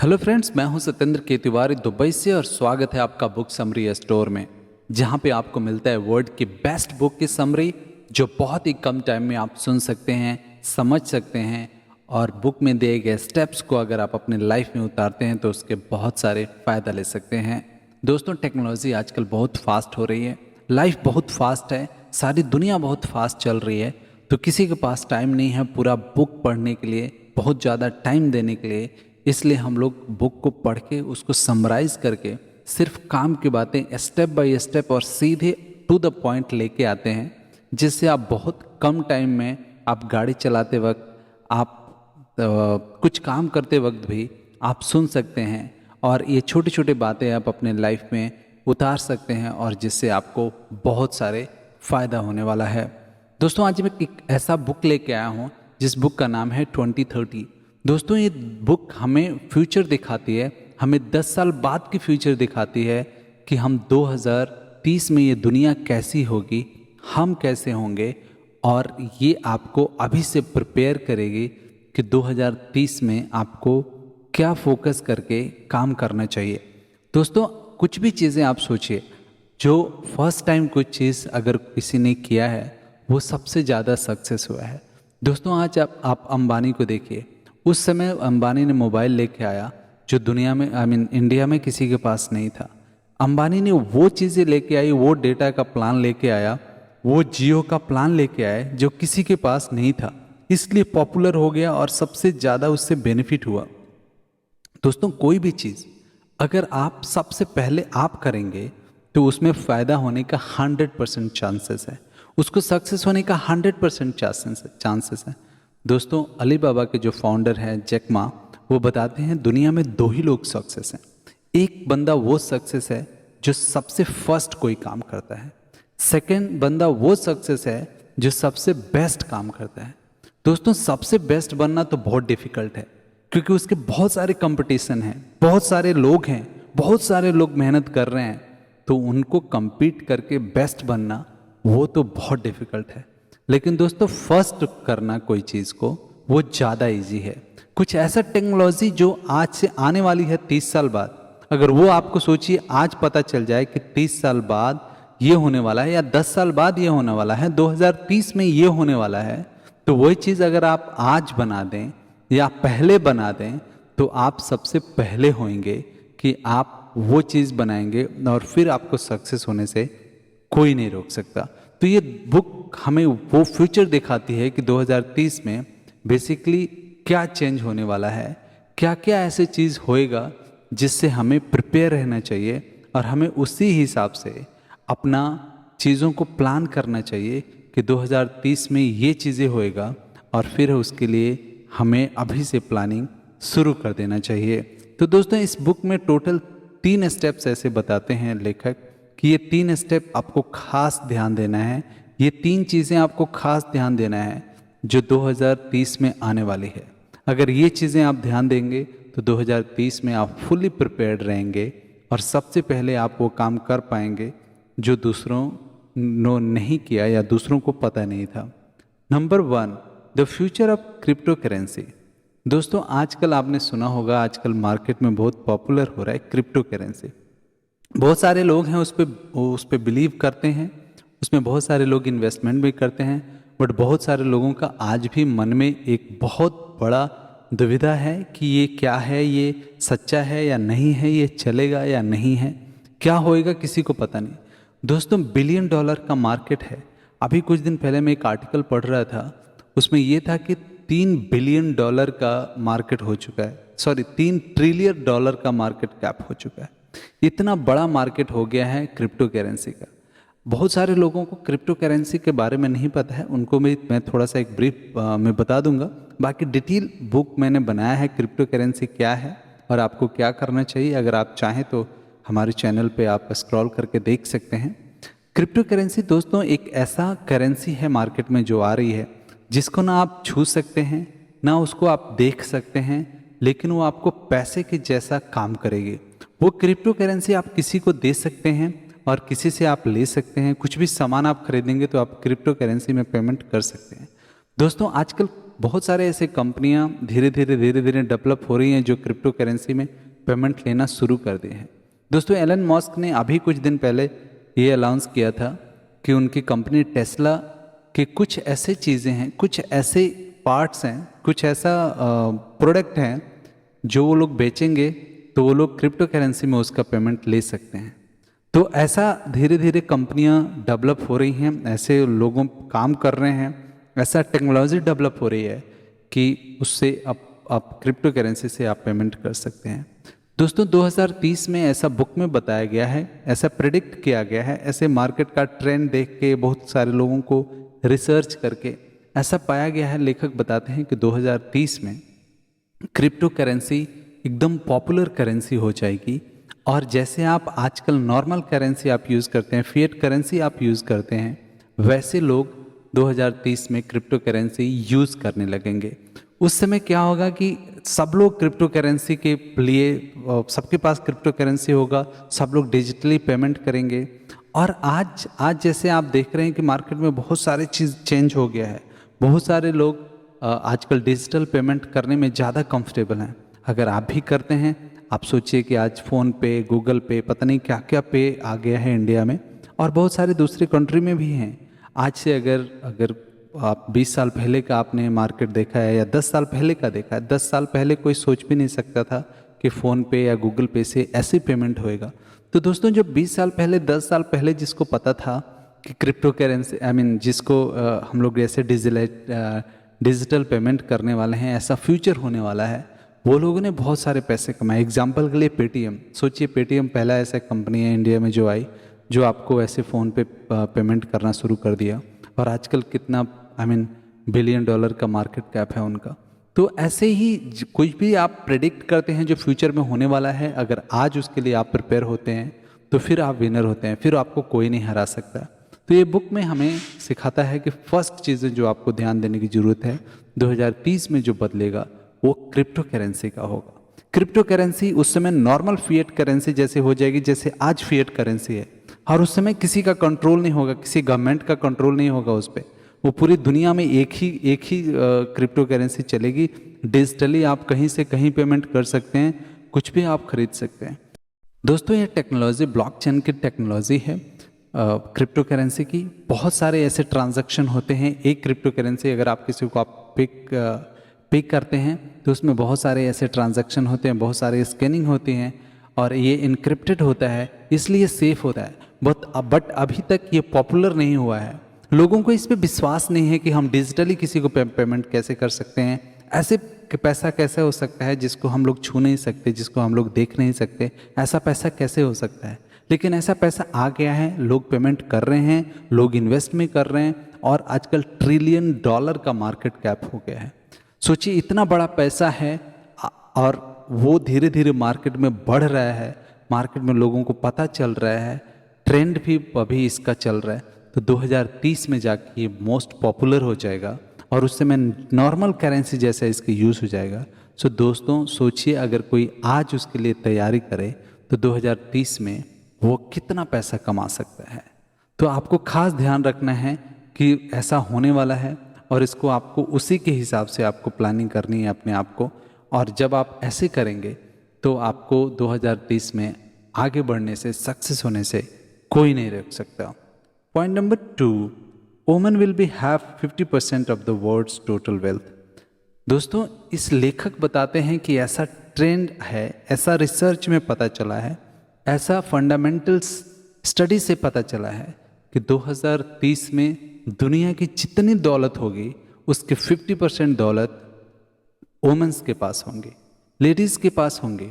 Hello friends, मैं हूं सत्येंद्र के तिवारी दुबई से और स्वागत है आपका बुक समरी स्टोर में, जहां पे आपको मिलता है वर्ल्ड की बेस्ट बुक की समरी जो बहुत ही कम टाइम में आप सुन सकते हैं, समझ सकते हैं और बुक में दिए गए स्टेप्स को अगर आप अपने लाइफ में उतारते हैं तो उसके बहुत सारे फ़ायदा ले सकते हैं। दोस्तों, टेक्नोलॉजी आजकल बहुत फास्ट हो रही है, लाइफ बहुत फास्ट है, सारी दुनिया बहुत फास्ट चल रही है, तो किसी के पास टाइम नहीं है पूरा बुक पढ़ने के लिए, बहुत ज़्यादा टाइम देने के लिए। इसलिए हम लोग बुक को पढ़ के उसको समराइज करके सिर्फ काम की बातें स्टेप बाय स्टेप और सीधे टू द पॉइंट लेके आते हैं, जिससे आप बहुत कम टाइम में आप गाड़ी चलाते वक्त, आप कुछ काम करते वक्त भी आप सुन सकते हैं और ये छोटी छोटी बातें आप अपने लाइफ में उतार सकते हैं और जिससे आपको बहुत सारे फ़ायदा होने वाला है। दोस्तों, आज मैं एक ऐसा बुक लेके आया हूँ जिस बुक का नाम है 2030। दोस्तों, ये बुक हमें फ्यूचर दिखाती है, हमें 10 साल बाद की फ्यूचर दिखाती है कि हम 2030 में ये दुनिया कैसी होगी, हम कैसे होंगे, और ये आपको अभी से प्रिपेयर करेगी कि 2030 में आपको क्या फोकस करके काम करना चाहिए। दोस्तों, कुछ भी चीज़ें आप सोचिए, जो फर्स्ट टाइम कुछ चीज़ अगर किसी ने किया है वो सबसे ज़्यादा सक्सेस हुआ है। दोस्तों, आज आप अंबानी को देखिए, उस समय अंबानी ने मोबाइल लेके आया जो दुनिया में इंडिया में किसी के पास नहीं था। अंबानी ने वो चीज़ें लेके आई, वो डेटा का प्लान लेके आया, वो जियो का प्लान लेके आए जो किसी के पास नहीं था, इसलिए पॉपुलर हो गया और सबसे ज़्यादा उससे बेनिफिट हुआ। दोस्तों, कोई भी चीज़ अगर आप सबसे पहले आप करेंगे तो उसमें फ़ायदा होने का 100% चांसेस है, उसको सक्सेस होने का 100% चांसेस है। दोस्तों, अली बाबा के जो फाउंडर हैं जैक मा, वो बताते हैं दुनिया में दो ही लोग सक्सेस हैं। एक बंदा वो सक्सेस है जो सबसे फर्स्ट कोई काम करता है, सेकंड बंदा वो सक्सेस है जो सबसे बेस्ट काम करता है। दोस्तों, सबसे बेस्ट बनना तो बहुत डिफिकल्ट है क्योंकि उसके बहुत सारे कंपटीशन हैं, बहुत सारे लोग हैं, बहुत सारे लोग मेहनत कर रहे हैं, तो उनको compete करके बेस्ट बनना वो तो बहुत डिफिकल्ट है। लेकिन दोस्तों, फर्स्ट करना कोई चीज़ को वो ज़्यादा इजी है। कुछ ऐसा टेक्नोलॉजी जो आज से आने वाली है 30 साल बाद, अगर वो आपको सोचिए आज पता चल जाए कि 30 साल बाद ये होने वाला है या 10 साल बाद ये होने वाला है, 2030 में ये होने वाला है, तो वही चीज़ अगर आप आज बना दें या पहले बना दें तो आप सबसे पहले होंगे कि आप वो चीज़ बनाएंगे और फिर आपको सक्सेस होने से कोई नहीं रोक सकता। तो ये बुक हमें वो फ्यूचर दिखाती है कि 2030 में बेसिकली क्या चेंज होने वाला है, क्या क्या ऐसे चीज़ होएगा जिससे हमें प्रिपेयर रहना चाहिए और हमें उसी हिसाब से अपना चीज़ों को प्लान करना चाहिए कि 2030 में ये चीज़ें होएगा और फिर उसके लिए हमें अभी से प्लानिंग शुरू कर देना चाहिए। तो दोस्तों, इस बुक में टोटल 3 स्टेप्स ऐसे बताते हैं लेखक कि ये 3 स्टेप आपको खास ध्यान देना है, ये 3 चीज़ें आपको खास ध्यान देना है जो 2030 में आने वाली है। अगर ये चीज़ें आप ध्यान देंगे तो 2030 में आप फुली प्रिपेयर्ड रहेंगे और सबसे पहले आप वो काम कर पाएंगे जो दूसरों ने नहीं किया या दूसरों को पता नहीं था। Number 1, the future of crypto currency. दोस्तों, आजकल आपने सुना होगा, आजकल मार्केट में बहुत पॉपुलर हो रहा है क्रिप्टो करेंसी। बहुत सारे लोग हैं उस पे बिलीव करते हैं, उसमें बहुत सारे लोग इन्वेस्टमेंट भी करते हैं, बट बहुत सारे लोगों का आज भी मन में एक बहुत बड़ा दुविधा है कि ये क्या है, ये सच्चा है या नहीं है, ये चलेगा या नहीं है, क्या होएगा किसी को पता नहीं। दोस्तों, $1 बिलियन का मार्केट है। अभी कुछ दिन पहले मैं एक आर्टिकल पढ़ रहा था, उसमें ये था कि $3 बिलियन का मार्केट हो चुका है, सॉरी $3 ट्रिलियन का मार्केट कैप हो चुका है। इतना बड़ा मार्केट हो गया है क्रिप्टो करेंसी का। बहुत सारे लोगों को क्रिप्टो करेंसी के बारे में नहीं पता है, उनको मैं थोड़ा सा एक ब्रीफ में बता दूंगा। बाकी डिटेल बुक मैंने बनाया है क्रिप्टो करेंसी क्या है और आपको क्या करना चाहिए। अगर आप चाहें तो हमारे चैनल पे आप स्क्रॉल करके देख सकते हैं। क्रिप्टो करेंसी दोस्तों एक ऐसा करेंसी है मार्केट में जो आ रही है, जिसको ना आप छू सकते हैं ना उसको आप देख सकते हैं, लेकिन वो आपको पैसे के जैसा काम करेगी। वो क्रिप्टो करेंसी आप किसी को दे सकते हैं और किसी से आप ले सकते हैं। कुछ भी सामान आप खरीदेंगे तो आप क्रिप्टो करेंसी में पेमेंट कर सकते हैं। दोस्तों, आजकल बहुत सारे ऐसे कंपनियां धीरे धीरे डेवलप हो रही हैं जो क्रिप्टो करेंसी में पेमेंट लेना शुरू कर दिए हैं। दोस्तों एलन मस्क ने अभी कुछ दिन पहले ये अनाउंस किया था कि उनकी कंपनी टेस्ला के कुछ ऐसे चीज़ें हैं, कुछ ऐसे पार्ट्स हैं, कुछ ऐसा प्रोडक्ट हैं जो वो लोग बेचेंगे तो वो लोग क्रिप्टो करेंसी में उसका पेमेंट ले सकते हैं। तो ऐसा धीरे धीरे कंपनियां डेवलप हो रही हैं, ऐसे लोगों काम कर रहे हैं, ऐसा टेक्नोलॉजी डेवलप हो रही है कि उससे आप क्रिप्टो करेंसी से आप पेमेंट कर सकते हैं। दोस्तों 2030 में ऐसा बुक में बताया गया है, ऐसा प्रिडिक्ट किया गया है, ऐसे मार्केट का ट्रेंड देख के बहुत सारे लोगों को रिसर्च करके ऐसा पाया गया है, लेखक बताते हैं कि 2030 में क्रिप्टो करेंसी एकदम पॉपुलर करेंसी हो जाएगी। और जैसे आप आजकल नॉर्मल करेंसी आप यूज़ करते हैं, फिएट करेंसी आप यूज़ करते हैं, वैसे लोग 2030 में क्रिप्टो करेंसी यूज़ करने लगेंगे। उस समय क्या होगा कि सब लोग क्रिप्टो करेंसी के लिए, सबके पास क्रिप्टो करेंसी होगा, सब लोग डिजिटली पेमेंट करेंगे। और आज जैसे आप देख रहे हैं कि मार्केट में बहुत सारे चीज़ चेंज हो गया है, बहुत सारे लोग आजकल डिजिटल पेमेंट करने में ज़्यादा कंफर्टेबल हैं। अगर आप भी करते हैं, आप सोचिए कि आज फ़ोन पे, गूगल पे, पता नहीं क्या क्या पे आ गया है इंडिया में, और बहुत सारे दूसरे कंट्री में भी हैं। आज से अगर आप 20 साल पहले का आपने मार्केट देखा है या 10 साल पहले का देखा है, 10 साल पहले कोई सोच भी नहीं सकता था कि फ़ोन पे या गूगल पे से ऐसे पेमेंट होएगा। तो दोस्तों जो 20 साल पहले, 10 साल पहले जिसको पता था कि क्रिप्टो करेंसी, जिसको हम लोग ऐसे डिजिटल पेमेंट करने वाले हैं, ऐसा फ्यूचर होने वाला है, वो लोगों ने बहुत सारे पैसे कमाए। एग्जाम्पल के लिए पेटीएम, सोचिए पेटीएम पहला ऐसा कंपनी है इंडिया में जो आई, जो आपको ऐसे फ़ोन पे पेमेंट करना शुरू कर दिया, और आजकल कितना $1 बिलियन का मार्केट कैप है उनका। तो ऐसे ही कुछ भी आप प्रेडिक्ट करते हैं जो फ्यूचर में होने वाला है, अगर आज उसके लिए आप प्रिपेयर होते हैं तो फिर आप विनर होते हैं, फिर आपको कोई नहीं हरा सकता। तो ये बुक में हमें सिखाता है कि फर्स्ट चीज़ें जो आपको ध्यान देने की ज़रूरत है, 2030 में जो बदलेगा वो क्रिप्टो करेंसी का होगा। क्रिप्टो करेंसी उस समय नॉर्मल फिएट करेंसी जैसे हो जाएगी जैसे आज फिएट करेंसी है, और उस समय किसी का कंट्रोल नहीं होगा, किसी गवर्नमेंट का कंट्रोल नहीं होगा उस पर। वो पूरी दुनिया में एक ही क्रिप्टो करेंसी चलेगी। डिजिटली आप कहीं से कहीं पेमेंट कर सकते हैं, कुछ भी आप खरीद सकते हैं। दोस्तों ये टेक्नोलॉजी ब्लॉकचेन की टेक्नोलॉजी है क्रिप्टो करेंसी की। बहुत सारे ऐसे ट्रांजैक्शन होते हैं, एक क्रिप्टो करेंसी अगर आप किसी को आप पिक करते हैं तो उसमें बहुत सारे ऐसे ट्रांजैक्शन होते हैं, बहुत सारे स्कैनिंग होती हैं, और ये इनक्रिप्टेड होता है, इसलिए सेफ होता है। बट अभी तक ये पॉपुलर नहीं हुआ है, लोगों को इस पर विश्वास नहीं है कि हम डिजिटली किसी को पेमेंट कैसे कर सकते हैं। ऐसे पैसा कैसे हो सकता है जिसको हम लोग छू नहीं सकते, जिसको हम लोग देख नहीं सकते, ऐसा पैसा कैसे हो सकता है? लेकिन ऐसा पैसा आ गया है, लोग पेमेंट कर रहे हैं, लोग इन्वेस्ट में कर रहे हैं, और आजकल $1 ट्रिलियन का मार्केट कैप हो गया है। सोचिए इतना बड़ा पैसा है, और वो धीरे धीरे मार्केट में बढ़ रहा है, मार्केट में लोगों को पता चल रहा है, ट्रेंड भी अभी इसका चल रहा है। तो 2030 में जाके ये मोस्ट पॉपुलर हो जाएगा, और उससे में नॉर्मल करेंसी जैसा इसका यूज़ हो जाएगा। सो दोस्तों सोचिए अगर कोई आज उसके लिए तैयारी करे तो 2030 में वो कितना पैसा कमा सकता है। तो आपको खास ध्यान रखना है कि ऐसा होने वाला है, और इसको आपको उसी के हिसाब से आपको प्लानिंग करनी है अपने आप को। और जब आप ऐसे करेंगे तो आपको 2030 में आगे बढ़ने से, सक्सेस होने से कोई नहीं रोक सकता। Point number 2, women will be have 50% of the world's total wealth. दोस्तों इस लेखक बताते हैं कि ऐसा ट्रेंड है, ऐसा रिसर्च में पता चला है, ऐसा फंडामेंटल स्टडी से पता चला है कि 2030 में दुनिया की जितनी दौलत होगी उसके 50% दौलत वुमेन्स के पास होंगी, लेडीज़ के पास होंगी।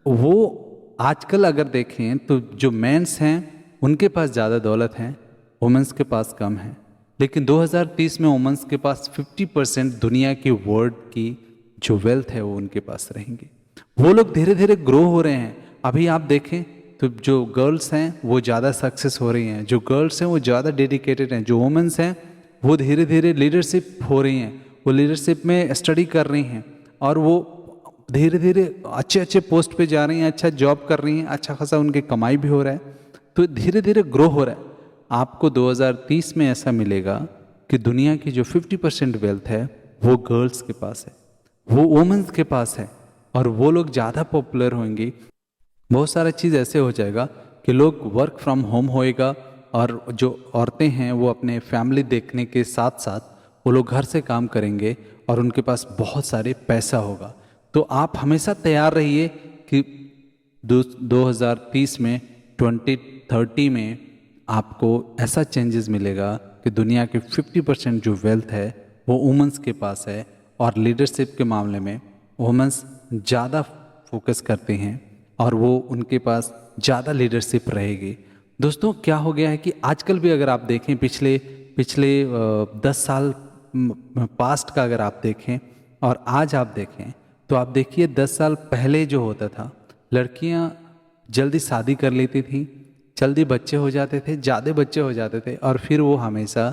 वो आजकल अगर देखें तो जो मेंस हैं उनके पास ज़्यादा दौलत है, वुमेन्स के पास कम है। लेकिन 2030 में वुमेन्स के पास 50% दुनिया की वर्ल्ड की जो वेल्थ है वो उनके पास रहेंगी। वो लोग धीरे धीरे ग्रो हो रहे हैं। अभी आप देखें तो जो गर्ल्स हैं वो ज़्यादा सक्सेस हो रही हैं, जो गर्ल्स हैं वो ज़्यादा डेडिकेटेड हैं, जो वुमेन्स हैं वो धीरे धीरे लीडरशिप हो रही हैं, वो लीडरशिप में स्टडी कर रही हैं, और वो धीरे धीरे अच्छे अच्छे पोस्ट पे जा रही हैं, अच्छा जॉब कर रही हैं, अच्छा खासा उनकी कमाई भी हो रहा है। तो धीरे धीरे ग्रो हो रहा है। आपको 2030 में ऐसा मिलेगा कि दुनिया की जो 50% वेल्थ है वो गर्ल्स के पास है, वो वुमेन्स के पास है, और वो लोग ज़्यादा पॉपुलर होंगे। बहुत सारा चीज़ ऐसे हो जाएगा कि लोग वर्क फ्रॉम होम होएगा, और जो औरतें हैं वो अपने फैमिली देखने के साथ साथ वो लोग घर से काम करेंगे, और उनके पास बहुत सारे पैसा होगा। तो आप हमेशा तैयार रहिए कि 2030 में, 2030 में आपको ऐसा चेंजेस मिलेगा कि दुनिया के 50% जो वेल्थ है वो वुमेंस के पास है, और लीडरशिप के मामले में वुमेंस ज़्यादा फोकस करते हैं, और वो उनके पास ज़्यादा लीडरशिप रहेगी। दोस्तों क्या हो गया है कि आजकल भी अगर आप देखें, पिछले पिछले 10 साल पास्ट का अगर आप देखें और आज आप देखें, तो आप देखिए 10 साल पहले जो होता था, लड़कियां जल्दी शादी कर लेती थी, जल्दी बच्चे हो जाते थे, ज़्यादा बच्चे हो जाते थे, और फिर वो हमेशा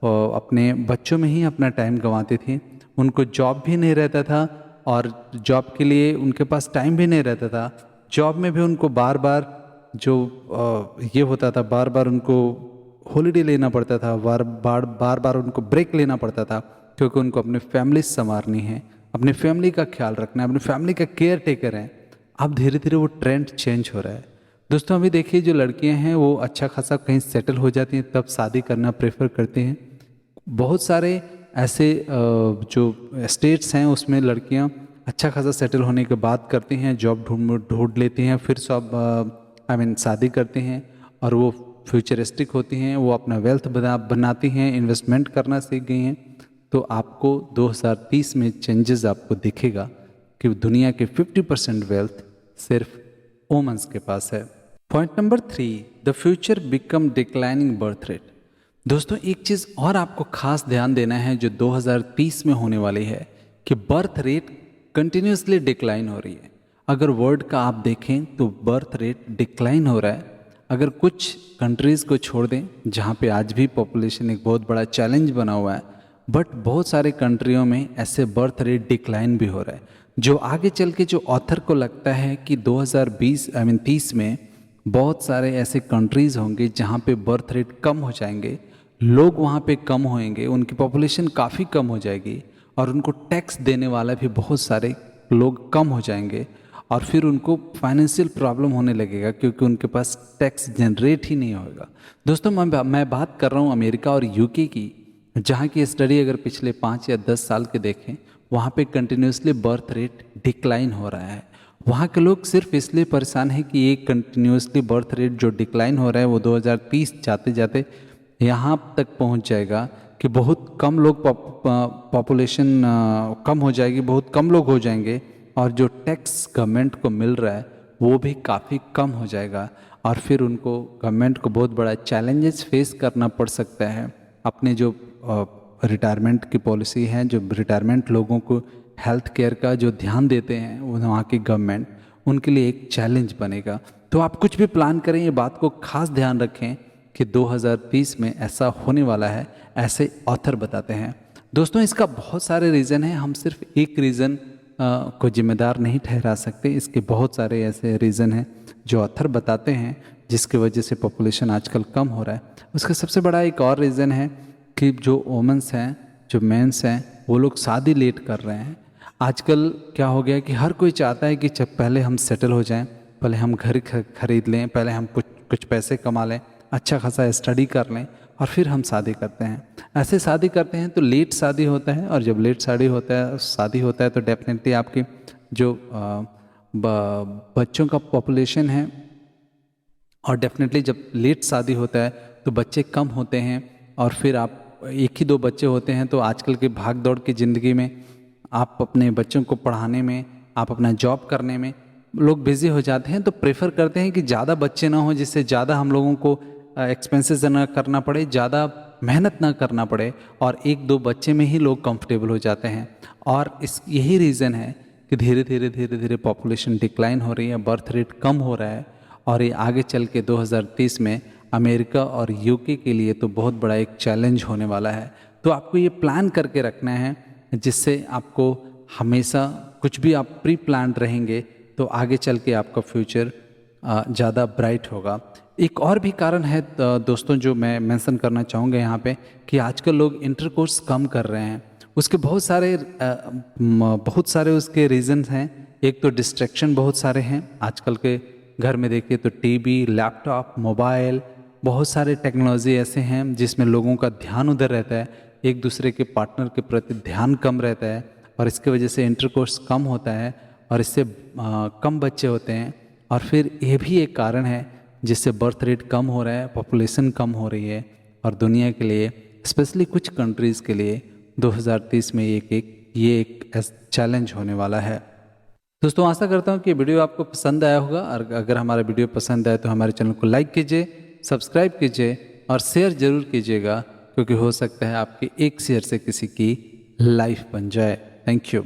अपने बच्चों में ही अपना टाइम गंवाती थी। उनको जॉब भी नहीं रहता था, और जॉब के लिए उनके पास टाइम भी नहीं रहता था। जॉब में भी उनको बार बार जो ये होता था, बार बार उनको हॉलीडे लेना पड़ता था, बार बार बार बार उनको ब्रेक लेना पड़ता था, क्योंकि उनको अपनी फैमिली संवारनी है, अपनी फैमिली का ख्याल रखना है, अपनी फैमिली का केयर टेकर है। अब धीरे धीरे वो ट्रेंड चेंज हो रहा है। दोस्तों अभी देखिए, जो लड़कियां हैं वो अच्छा खासा कहीं सेटल हो जाती हैं तब शादी करना प्रेफर करती हैं। बहुत सारे ऐसे जो स्टेट्स हैं उसमें लड़कियां अच्छा खासा सेटल होने के बाद करती हैं, जॉब ढूंढ लेती हैं, फिर सब शादी करती हैं, और वो फ्यूचरिस्टिक होती हैं, वो अपना वेल्थ बनाती हैं, इन्वेस्टमेंट करना सीख गई हैं। तो आपको 2030 में चेंजेस आपको दिखेगा कि दुनिया के 50% वेल्थ सिर्फ वुमेन्स के पास है। Point number 3, the future become declining birth rate. दोस्तों एक चीज़ और आपको खास ध्यान देना है जो 2030 में होने वाली है, कि बर्थ रेट कंटिन्यूसली डिक्लाइन हो रही है। अगर वर्ल्ड का आप देखें तो बर्थ रेट डिक्लाइन हो रहा है। अगर कुछ कंट्रीज़ को छोड़ दें जहाँ पे आज भी पॉपुलेशन एक बहुत बड़ा चैलेंज बना हुआ है, बट बहुत सारे कंट्रियों में ऐसे बर्थ रेट डिक्लाइन भी हो रहा है, जो आगे चल के जो ऑथर को लगता है कि 30 में बहुत सारे ऐसे कंट्रीज़ होंगे जहाँ पे बर्थ रेट कम हो जाएंगे, लोग वहाँ पे कम होएंगे, उनकी पॉपुलेशन काफ़ी कम हो जाएगी, और उनको टैक्स देने वाला भी बहुत सारे लोग कम हो जाएंगे, और फिर उनको फाइनेंशियल प्रॉब्लम होने लगेगा क्योंकि उनके पास टैक्स जनरेट ही नहीं होगा। दोस्तों मैं बात कर रहा हूँ अमेरिका और यूके की, जहाँ की स्टडी अगर पिछले 5 या 10 साल के देखें, वहाँ पे कंटिन्यूसली बर्थ रेट डिक्लाइन हो रहा है। वहाँ के लोग सिर्फ इसलिए परेशान हैं कि ये कंटिन्यूसली बर्थ रेट जो डिक्लाइन हो रहा है वो 2030 जाते जाते यहाँ तक पहुँच जाएगा कि बहुत कम लोग, पॉपुलेशन कम हो जाएगी, बहुत कम लोग हो जाएंगे, और जो टैक्स गवर्नमेंट को मिल रहा है वो भी काफ़ी कम हो जाएगा, और फिर उनको गवर्नमेंट को बहुत बड़ा चैलेंजेस फेस करना पड़ सकता है। अपने जो रिटायरमेंट की पॉलिसी है, जो रिटायरमेंट लोगों को हेल्थ केयर का जो ध्यान देते हैं वहाँ की गवर्नमेंट, उनके लिए एक चैलेंज बनेगा। तो आप कुछ भी प्लान करें, ये बात को खास ध्यान रखें कि 2030 में ऐसा होने वाला है, ऐसे ऑथर बताते हैं। दोस्तों इसका बहुत सारे रीज़न हैं, हम सिर्फ एक रीज़न को जिम्मेदार नहीं ठहरा सकते, इसके बहुत सारे ऐसे रीज़न हैं जो ऑथर बताते हैं जिसकी वजह से पॉपुलेशन आजकल कम हो रहा है। उसका सबसे बड़ा एक और रीज़न है कि जो वुमेन्स हैं, जो मेंस हैं, वो लोग शादी लेट कर रहे हैं। आजकल क्या हो गया कि हर कोई चाहता है कि जब पहले हम सेटल हो जाएं, पहले हम घर खरीद लें, पहले हम कुछ पैसे कमा लें, अच्छा खासा स्टडी कर लें, और फिर हम शादी करते हैं। ऐसे शादी करते हैं तो लेट शादी होता है, और जब लेट शादी होता है तो डेफिनेटली आपकी जो बच्चों का पॉपुलेशन है, और डेफिनेटली जब लेट शादी होता है तो बच्चे कम होते हैं, और फिर आप एक ही 2 बच्चे होते हैं तो आजकल की भाग दौड़ की ज़िंदगी में आप अपने बच्चों को पढ़ाने में, आप अपना जॉब करने में लोग बिज़ी हो जाते हैं, तो प्रेफर करते हैं कि ज़्यादा बच्चे ना हो, जिससे ज़्यादा हम लोगों को एक्सपेंसेस ना करना पड़े, ज़्यादा मेहनत ना करना पड़े, और 1-2 बच्चे में ही लोग कंफर्टेबल हो जाते हैं। और यही रीज़न है कि धीरे धीरे पॉपुलेशन डिक्लाइन हो रही है, बर्थ रेट कम हो रहा है, और ये आगे चल के 2030 में अमेरिका और यूके के लिए तो बहुत बड़ा एक चैलेंज होने वाला है। तो आपको ये प्लान करके रखना है, जिससे आपको हमेशा कुछ भी आप प्री प्लान रहेंगे तो आगे चल के आपका फ्यूचर ज़्यादा ब्राइट होगा। एक और भी कारण है दोस्तों जो मैं मेंशन करना चाहूँगा यहाँ पे, कि आजकल लोग इंटरकोर्स कम कर रहे हैं। उसके बहुत सारे उसके रीजंस हैं। एक तो डिस्ट्रैक्शन बहुत सारे हैं। आजकल के घर में देखिए तो टीवी, लैपटॉप, मोबाइल, बहुत सारे टेक्नोलॉजी ऐसे हैं जिसमें लोगों का ध्यान उधर रहता है, एक दूसरे के पार्टनर के प्रति ध्यान कम रहता है, और इसके वजह से इंटरकोर्स कम होता है, और इससे कम बच्चे होते हैं। और फिर ये भी एक कारण है जिससे बर्थ रेट कम हो रहा है, पॉपुलेशन कम हो रही है। और दुनिया के लिए, स्पेशली कुछ कंट्रीज़ के लिए 2030 में ये एक चैलेंज होने वाला है। दोस्तों, आशा करता हूँ कि वीडियो आपको पसंद आया होगा, और अगर हमारा वीडियो पसंद आए तो हमारे चैनल को लाइक कीजिए, सब्सक्राइब कीजिए और शेयर ज़रूर कीजिएगा, क्योंकि हो सकता है आपके एक शेयर से किसी की लाइफ बन जाए। Thank you.